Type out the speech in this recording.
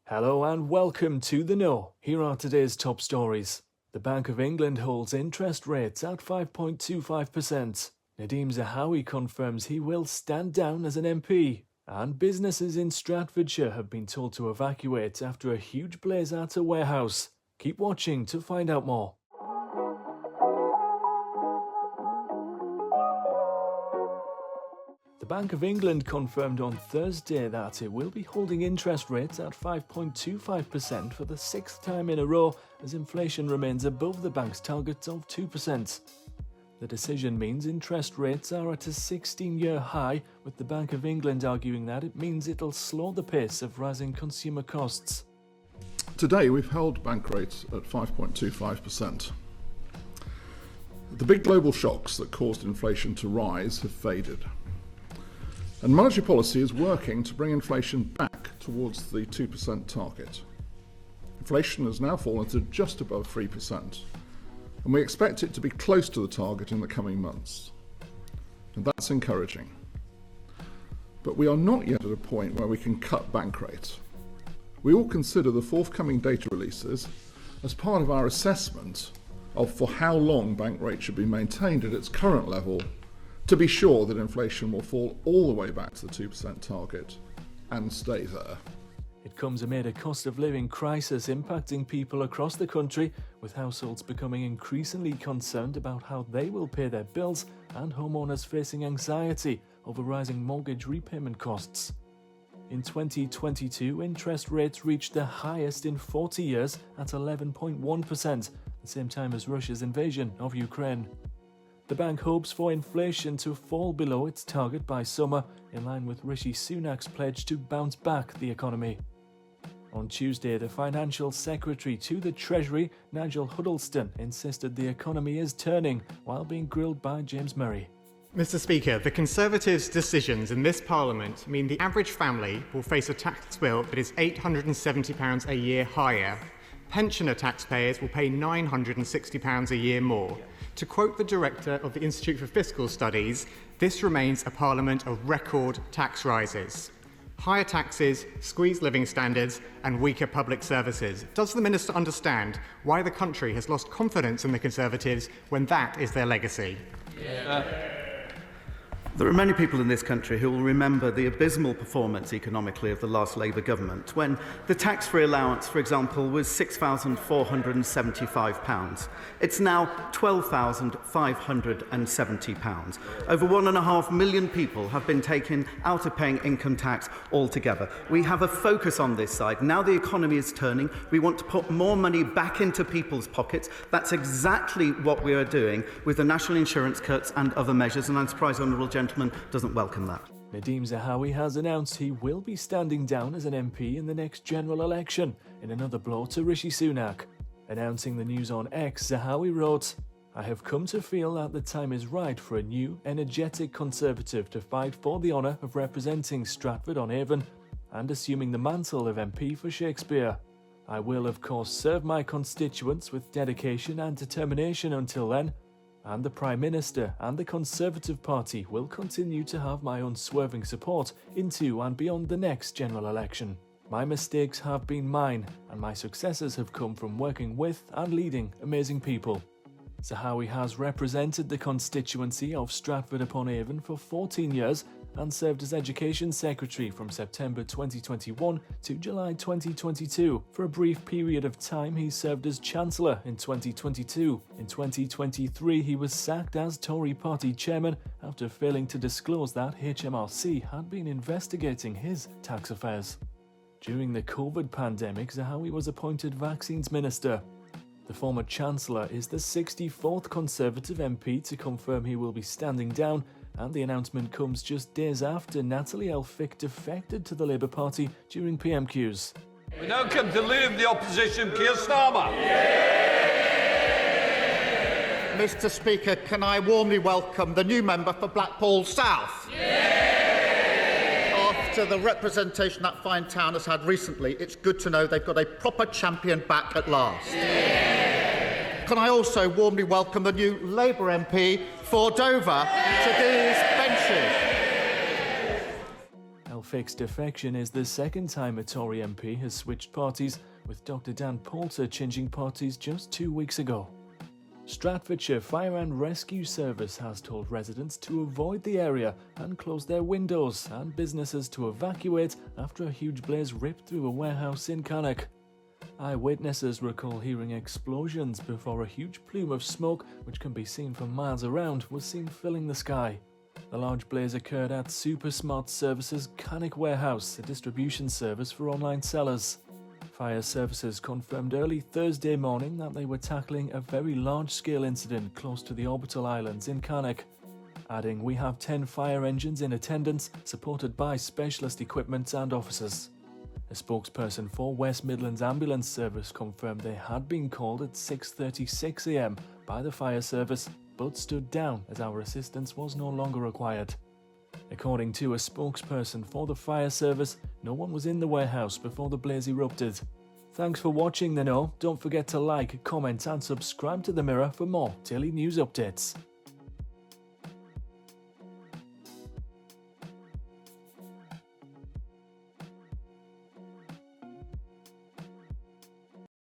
Hello and welcome to The Know. Here are today's top stories. The Bank of England holds interest rates at 5.25%. Nadhim Zahawi confirms he will stand down as an MP. And businesses in Staffordshire have been told to evacuate after a huge blaze at a warehouse. Keep watching to find out more. The Bank of England confirmed on Thursday that it will be holding interest rates at 5.25% for the sixth time in a row as inflation remains above the bank's target of 2%. The decision means interest rates are at a 16-year high, with the Bank of England arguing that it means it'll slow the pace of rising consumer costs. Today we've held bank rates at 5.25%. The big global shocks that caused inflation to rise have faded. And monetary policy is working to bring inflation back towards the 2% target. Inflation has now fallen to just above 3%, and we expect it to be close to the target in the coming months. And that's encouraging. But we are not yet at a point where we can cut bank rates. We will consider the forthcoming data releases as part of our assessment of for how long bank rates should be maintained at its current level to be sure that inflation will fall all the way back to the 2% target and stay there. It comes amid a cost of living crisis impacting people across the country, with households becoming increasingly concerned about how they will pay their bills and homeowners facing anxiety over rising mortgage repayment costs. In 2022, interest rates reached their highest in 40 years at 11.1%, the same time as Russia's invasion of Ukraine. The bank hopes for inflation to fall below its target by summer, in line with Rishi Sunak's pledge to bounce back the economy. On Tuesday, the Financial Secretary to the Treasury, Nigel Huddleston, insisted the economy is turning while being grilled by James Murray. Mr. Speaker, the Conservatives' decisions in this Parliament mean the average family will face a tax bill that is £870 a year higher. Pensioner taxpayers will pay £960 a year more. To quote the director of the Institute for Fiscal Studies, this remains a parliament of record tax rises. Higher taxes, squeezed living standards and weaker public services. Does the Minister understand why the country has lost confidence in the Conservatives when that is their legacy? There are many people in this country who will remember the abysmal performance economically of the last Labour government, when the tax-free allowance, for example, was £6,475. It's now £12,570. Over 1.5 million people have been taken out of paying income tax altogether. We have a focus on this side. Now the economy is turning. We want to put more money back into people's pockets. That's exactly what we are doing with the national insurance cuts and other measures, and I'm surprised the Honourable Gentleman doesn't welcome that. Nadhim Zahawi has announced he will be standing down as an MP in the next general election, in another blow to Rishi Sunak. Announcing the news on X, Zahawi wrote, "I have come to feel that the time is right for a new, energetic Conservative to fight for the honour of representing Stratford-on-Avon and assuming the mantle of MP for Shakespeare. I will, of course, serve my constituents with dedication and determination until then, and the Prime Minister and the Conservative Party will continue to have my unswerving support into and beyond the next general election. My mistakes have been mine, and my successes have come from working with and leading amazing people." Zahawi has represented the constituency of Stratford-upon-Avon for 14 years and served as Education Secretary from September 2021 to July 2022. For a brief period of time, he served as Chancellor in 2022. In 2023, he was sacked as Tory party chairman after failing to disclose that HMRC had been investigating his tax affairs. During the COVID pandemic, Zahawi was appointed Vaccines Minister. The former Chancellor is the 64th Conservative MP to confirm he will be standing down, and the announcement comes just days after Natalie Elphicke defected to the Labour Party during PMQs. We now come to Leader of the Opposition, Keir Starmer. Mr. Speaker, can I warmly welcome the new member for Blackpool South? After the representation that fine town has had recently, it's good to know they've got a proper champion back at last. Can I also warmly welcome the new Labour MP for Dover to these benches? fixed defection is the second time a Tory MP has switched parties, with Dr Dan Poulter changing parties just 2 weeks ago. Staffordshire Fire and Rescue Service has told residents to avoid the area and close their windows, and businesses to evacuate after a huge blaze ripped through a warehouse in Cannock. Eyewitnesses recall hearing explosions before a huge plume of smoke, which can be seen from miles around, was seen filling the sky. The large blaze occurred at Super Smart Services Cannock Warehouse, a distribution service for online sellers. Fire services confirmed early Thursday morning that they were tackling a very large-scale incident close to the orbital islands in Cannock, adding, "We have 10 fire engines in attendance, supported by specialist equipment and officers." A spokesperson for West Midlands Ambulance Service confirmed they had been called at 6:36 a.m. by the fire service, but stood down as our assistance was no longer required. According to a spokesperson for the fire service, no one was in the warehouse before the blaze erupted. Thanks for watching The Know. Don't forget to like, comment and subscribe to The Mirror for more daily news updates.